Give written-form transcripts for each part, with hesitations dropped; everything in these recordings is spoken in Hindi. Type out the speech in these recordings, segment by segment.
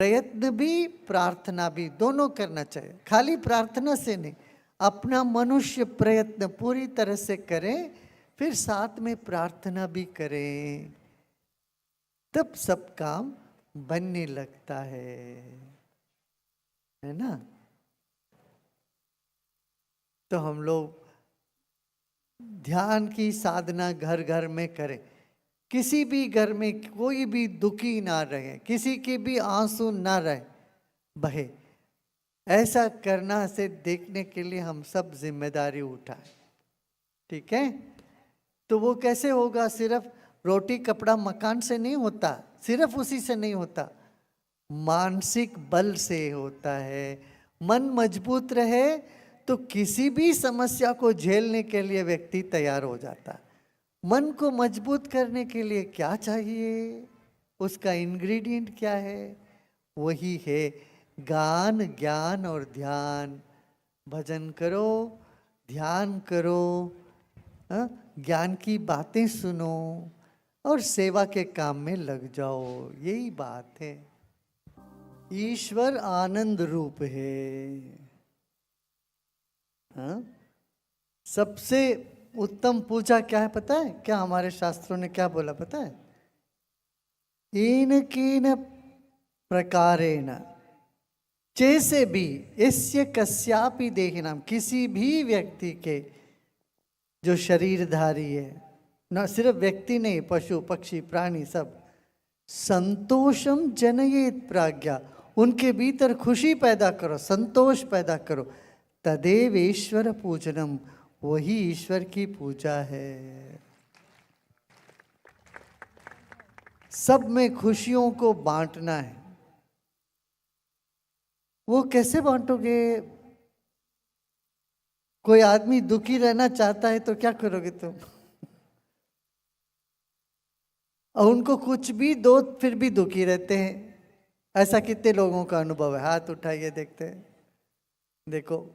प्रयत्न भी प्रार्थना भी दोनों करना चाहिए। खाली प्रार्थना से नहीं, अपना मनुष्य प्रयत्न पूरी तरह से करें, फिर साथ में प्रार्थना भी करें, तब सब काम बनने लगता है ना। तो हम लोग ध्यान की साधना घर घर में करें। किसी भी घर में कोई भी दुखी ना रहे, किसी के भी आंसू ना रहे बहे, ऐसा करना से देखने के लिए हम सब जिम्मेदारी उठाएं। ठीक है। तो वो कैसे होगा? सिर्फ रोटी कपड़ा मकान से नहीं होता, सिर्फ उसी से नहीं होता, मानसिक बल से होता है। मन मजबूत रहे तो किसी भी समस्या को झेलने के लिए व्यक्ति तैयार हो जाता है। मन को मजबूत करने के लिए क्या चाहिए? उसका इंग्रेडिएंट क्या है? वही है गान, ज्ञान और ध्यान। भजन करो, ध्यान करो, ज्ञान की बातें सुनो और सेवा के काम में लग जाओ। यही बात है। ईश्वर आनंद रूप है। हाँ? सबसे उत्तम पूजा क्या है पता है? क्या हमारे शास्त्रों ने क्या बोला पता है? कीन प्रकारेण जैसे भी यस्य कस्यापि देहिनाम, किसी भी व्यक्ति के जो शरीरधारी है, न सिर्फ व्यक्ति नहीं, पशु पक्षी प्राणी सब, संतोषम जनयेत प्राज्ञा, उनके भीतर खुशी पैदा करो, संतोष पैदा करो, तदेव ईश्वर पूजनम, वही ईश्वर की पूजा है। सब में खुशियों को बांटना है। वो कैसे बांटोगे? कोई आदमी दुखी रहना चाहता है तो क्या करोगे तुम? और उनको कुछ भी दो फिर भी दुखी रहते हैं। ऐसा कितने लोगों का अनुभव है? हाथ उठाइए, देखते हैं। देखो,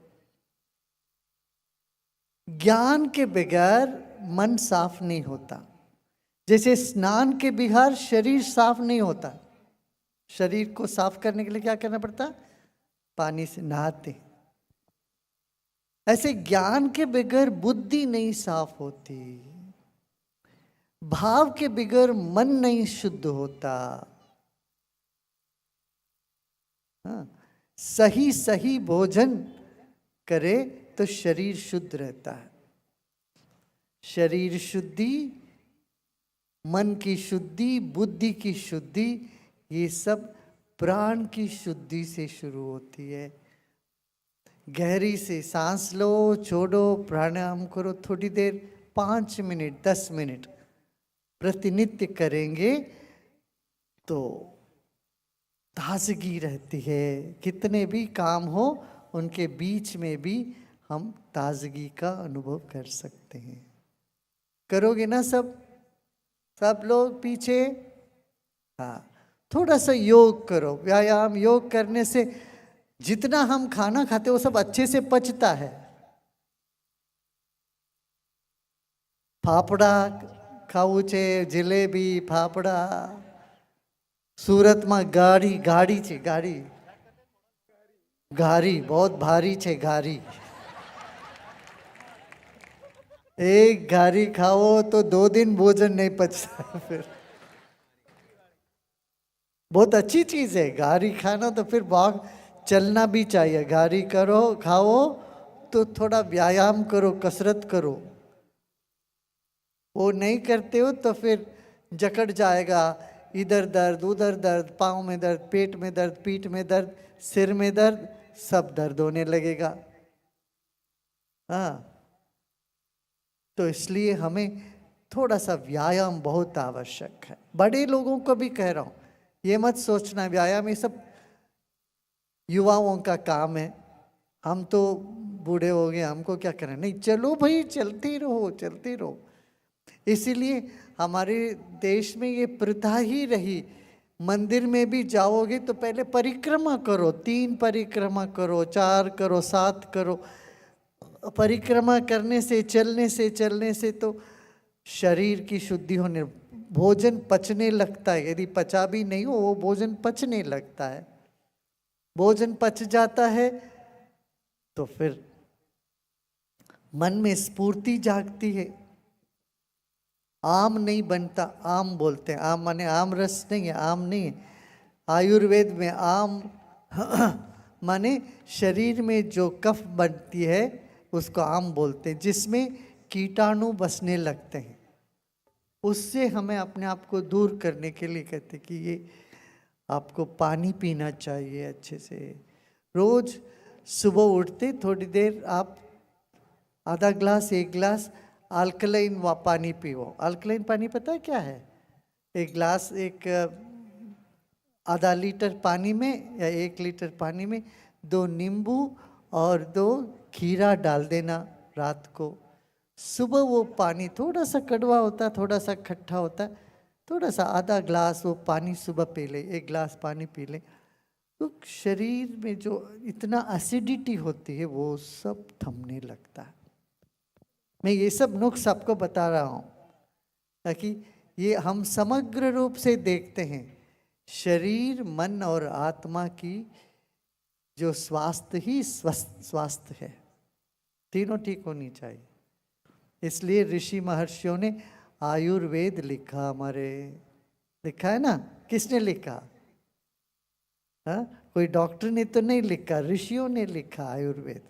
ज्ञान के बगैर मन साफ नहीं होता। जैसे स्नान के बगैर शरीर साफ नहीं होता। शरीर को साफ करने के लिए क्या करना पड़ता? पानी से नहाते। ऐसे ज्ञान के बगैर बुद्धि नहीं साफ होती, भाव के बगैर मन नहीं शुद्ध होता। हाँ, सही सही भोजन करे तो शरीर शुद्ध रहता है। शरीर शुद्धि, मन की शुद्धि, बुद्धि की शुद्धि, ये सब प्राण की शुद्धि से शुरू होती है। गहरी से सांस लो, छोड़ो, प्राणायाम करो थोड़ी देर, 5 मिनट 10 मिनट प्रतिनित्य करेंगे तो ताजगी रहती है। कितने भी काम हो उनके बीच में भी हम ताजगी का अनुभव कर सकते हैं। करोगे ना सब? सब लोग पीछे? हाँ, थोड़ा सा योग करो, व्यायाम। योग करने से जितना हम खाना खाते वो सब अच्छे से पचता है। फाफड़ा खाવું છે, જલેબી, फाफड़ा। सूरत में गाड़ी गाड़ी છે, गाड़ी घारी बहुत भारी છે, घारी। एक घारी खाओ तो 2 दिन भोजन नहीं पचता। फिर बहुत अच्छी चीज है घारी खाना, तो फिर बहुत चलना भी चाहिए। घारी करो, खाओ तो थोड़ा व्यायाम करो, कसरत करो। वो नहीं करते हो तो फिर जकड़ जाएगा, इधर दर्द उधर दर्द, पाँव में दर्द, पेट में दर्द, पीठ में दर्द, सिर में दर्द, सब दर्द होने लगेगा। हाँ, तो इसलिए हमें थोड़ा सा व्यायाम बहुत आवश्यक है। बड़े लोगों को भी कह रहा हूँ, ये मत सोचना व्यायाम ये सब युवाओं का काम है, हम तो बूढ़े हो गए, हमको क्या करना। नहीं, चलो भाई, चलते रहो चलते रहो। इसीलिए हमारे देश में ये प्रथा ही रही, मंदिर में भी जाओगे तो पहले परिक्रमा करो, 3 परिक्रमा करो, 4 करो, 7 करो। परिक्रमा करने से, चलने से तो शरीर की शुद्धि होने, भोजन पचने लगता है। यदि पचा भी नहीं हो वो भोजन पचने लगता है। भोजन पच जाता है तो फिर मन में स्फूर्ति जागती है। आम नहीं बनता, आम बोलते हैं, आम माने आम रस नहीं है, आम नहीं है। आयुर्वेद में आम माने शरीर में जो कफ बनती है उसको आम बोलते हैं, जिसमें कीटाणु बसने लगते हैं। उससे हमें अपने आप को दूर करने के लिए कहते कि ये आपको पानी पीना चाहिए अच्छे से। रोज सुबह उठते थोड़ी देर आप आधा ग्लास 1 ग्लास अल्कलाइन पानी पियो। अल्कलाइन पानी पता है क्या है? एक ग्लास, एक आधा लीटर पानी में या 1 लीटर पानी में 2 नींबू और 2 खीरा डाल देना रात को। सुबह वो पानी थोड़ा सा कड़वा होता है, थोड़ा सा खट्टा होता है, थोड़ा सा आधा ग्लास वो पानी सुबह पी ले, 1 ग्लास पानी पी ले, तो शरीर में जो इतना एसिडिटी होती है वो सब थमने लगता है। मैं ये सब नुक्स आपको बता रहा हूँ ताकि ये हम समग्र रूप से देखते हैं शरीर, मन और आत्मा की जो स्वास्थ्य ही स्वस्थ स्वास्थ्य है, तीनों ठीक होनी चाहिए। इसलिए ऋषि महर्षियों ने आयुर्वेद लिखा। हमारे लिखा है ना, किसने लिखा? हाँ, कोई डॉक्टर ने तो नहीं लिखा, ऋषियों ने लिखा आयुर्वेद।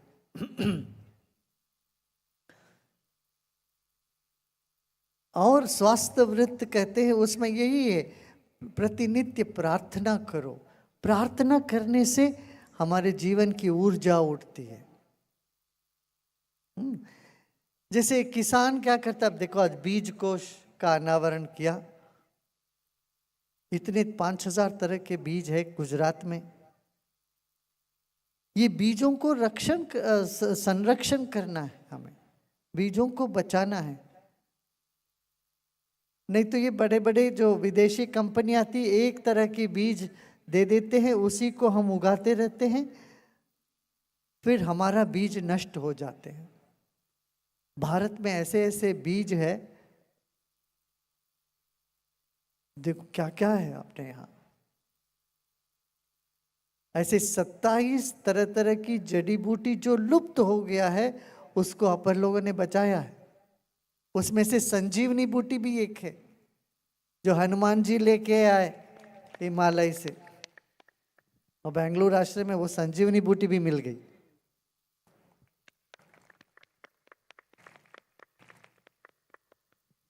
और स्वास्थ्य वृत्त कहते हैं, उसमें यही है, प्रतिनित्य प्रार्थना करो। प्रार्थना करने से हमारे जीवन की ऊर्जा उठती है। जैसे किसान क्या करता है, देखो आज बीज कोश का अनावरण किया, इतने 5000 तरह के बीज है गुजरात में। ये बीजों को संरक्षण करना है, हमें बीजों को बचाना है। नहीं तो ये बड़े बड़े जो विदेशी कंपनी आती, एक तरह की बीज दे देते हैं, उसी को हम उगाते रहते हैं, फिर हमारा बीज नष्ट हो जाते हैं। भारत में ऐसे ऐसे बीज है, देखो क्या क्या है अपने यहाँ। ऐसे 27 तरह तरह की जड़ी बूटी जो लुप्त हो गया है, उसको अपन लोगों ने बचाया है। उसमें से संजीवनी बूटी भी एक है जो हनुमान जी लेके आए हिमालय से, और बेंगलुरु आश्रम में वो संजीवनी बूटी भी मिल गई।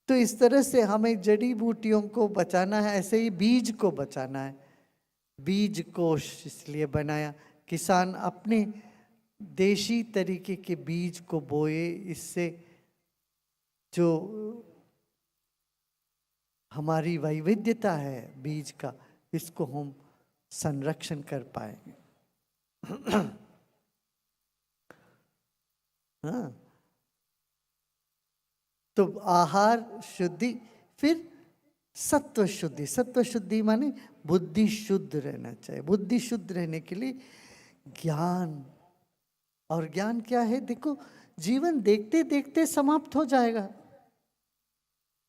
तो इस तरह से हमें जड़ी बूटियों को बचाना है, ऐसे ही बीज को बचाना है। बीज कोश इसलिए बनाया, किसान अपने देशी तरीके के बीज को बोए, इससे जो हमारी वैविध्यता है बीज का, इसको हम संरक्षण कर पाएंगे। हाँ, तो आहार शुद्धि, फिर सत्व शुद्धि। सत्व शुद्धि माने बुद्धि शुद्ध रहना चाहिए। बुद्धि शुद्ध रहने के लिए ज्ञान, और ज्ञान क्या है? देखो, जीवन देखते देखते समाप्त हो जाएगा।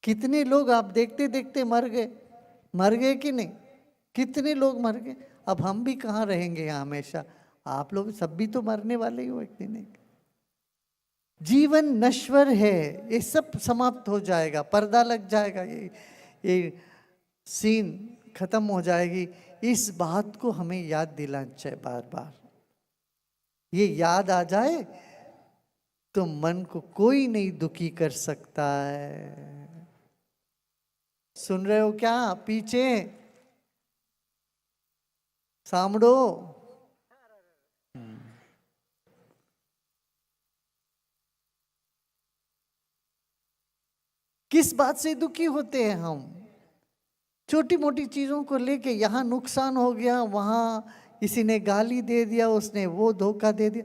कितने लोग आप देखते देखते मर गए, मर गए कि नहीं? कितने लोग मर गए। अब हम भी कहाँ रहेंगे यहाँ हमेशा, आप लोग सब भी तो मरने वाले ही हो एक दिन। जीवन नश्वर है, ये सब समाप्त हो जाएगा, पर्दा लग जाएगा, ये सीन खत्म हो जाएगी। इस बात को हमें याद दिलाना चाहिए बार बार। ये याद आ जाए तो मन को कोई नहीं दुखी कर सकता है। सुन रहे हो क्या पीछे? सामड़ो। किस बात से दुखी होते हैं हम? छोटी मोटी चीजों को लेके, यहाँ नुकसान हो गया, वहाँ किसी ने गाली दे दिया, उसने वो धोखा दे दिया।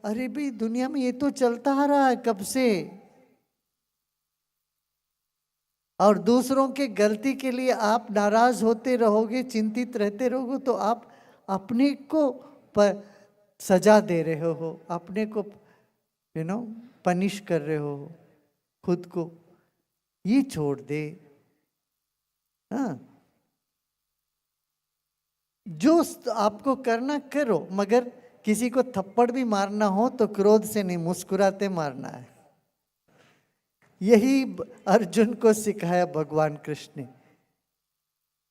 अरे भाई, दुनिया में ये तो चलता आ रहा है कब से। और दूसरों के गलती के लिए आप नाराज होते रहोगे, चिंतित रहते रहोगे, तो आप अपने को सजा दे रहे हो, अपने को पनिश कर रहे हो खुद को। ये छोड़ दे। हाँ, जो आपको करना करो, मगर किसी को थप्पड़ भी मारना हो तो क्रोध से नहीं, मुस्कुराते मारना है। यही अर्जुन को सिखाया भगवान कृष्ण ने।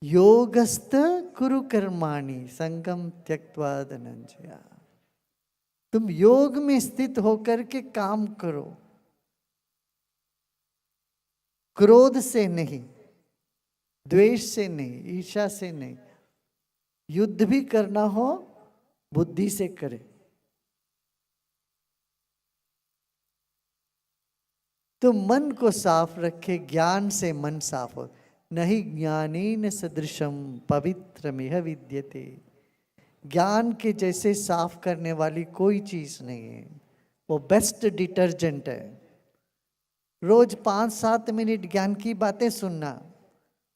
योगस्थ कुरु कर्माणि संगम त्यक्त्वा धनंजय। तुम योग में स्थित होकर के काम करो, क्रोध से नहीं, द्वेष से नहीं, ईर्ष्या से नहीं। युद्ध भी करना हो बुद्धि से करे। तो मन को साफ रखे, ज्ञान से मन साफ हो। नहीं ज्ञानेन सदृशम पवित्रमिह विद्यते। ज्ञान के जैसे साफ करने वाली कोई चीज नहीं है। वो बेस्ट डिटर्जेंट है। रोज 5-7 मिनट ज्ञान की बातें सुनना।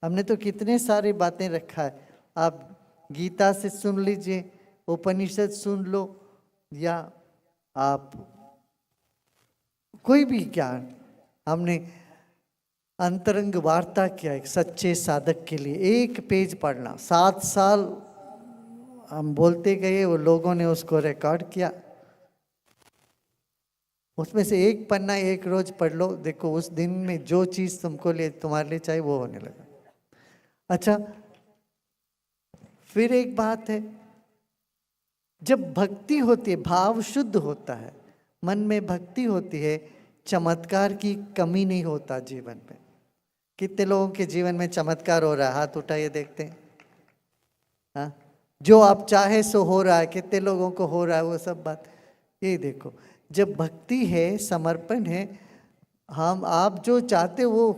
हमने तो कितने सारे बातें रखा है। आप गीता से सुन लीजिए, उपनिषद सुन लो, या आप कोई भी ज्ञान। हमने अंतरंग वार्ता किया एक सच्चे साधक के लिए, 1 पेज पढ़ना। 7 साल हम बोलते गए, वो लोगों ने उसको रिकॉर्ड किया। उसमें से 1 पन्ना 1 रोज पढ़ लो, देखो उस दिन में जो चीज तुमको लिए तुम्हारे लिए चाहिए वो होने लगा। अच्छा, फिर एक बात है, जब भक्ति होती है, भाव शुद्ध होता है, मन में भक्ति होती है, चमत्कार की कमी नहीं होता जीवन में। कितने लोगों के जीवन में चमत्कार हो रहा है? हाथ उठाइए देखते हैं। हाँ, जो आप चाहे सो हो रहा है। कितने लोगों को हो रहा है वो सब बात? ये देखो, जब भक्ति है, समर्पण है, हम आप जो चाहते हो वो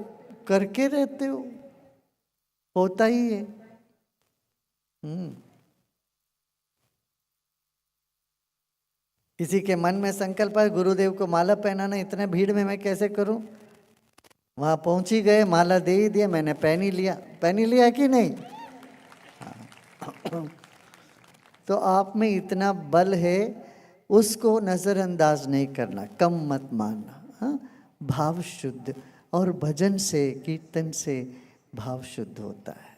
करके रहते हो, होता ही है। किसी के मन में संकल्प है गुरुदेव को माला पहनाना, इतने भीड़ में मैं कैसे करूं? वहां पहुंच ही गए, माला दे ही दिया, मैंने पहन ही लिया। पहन ही लिया कि नहीं? तो आप में इतना बल है, उसको नजरअंदाज नहीं करना, कम मत मानना। हाँ, भाव शुद्ध, और भजन से, कीर्तन से भाव शुद्ध होता है।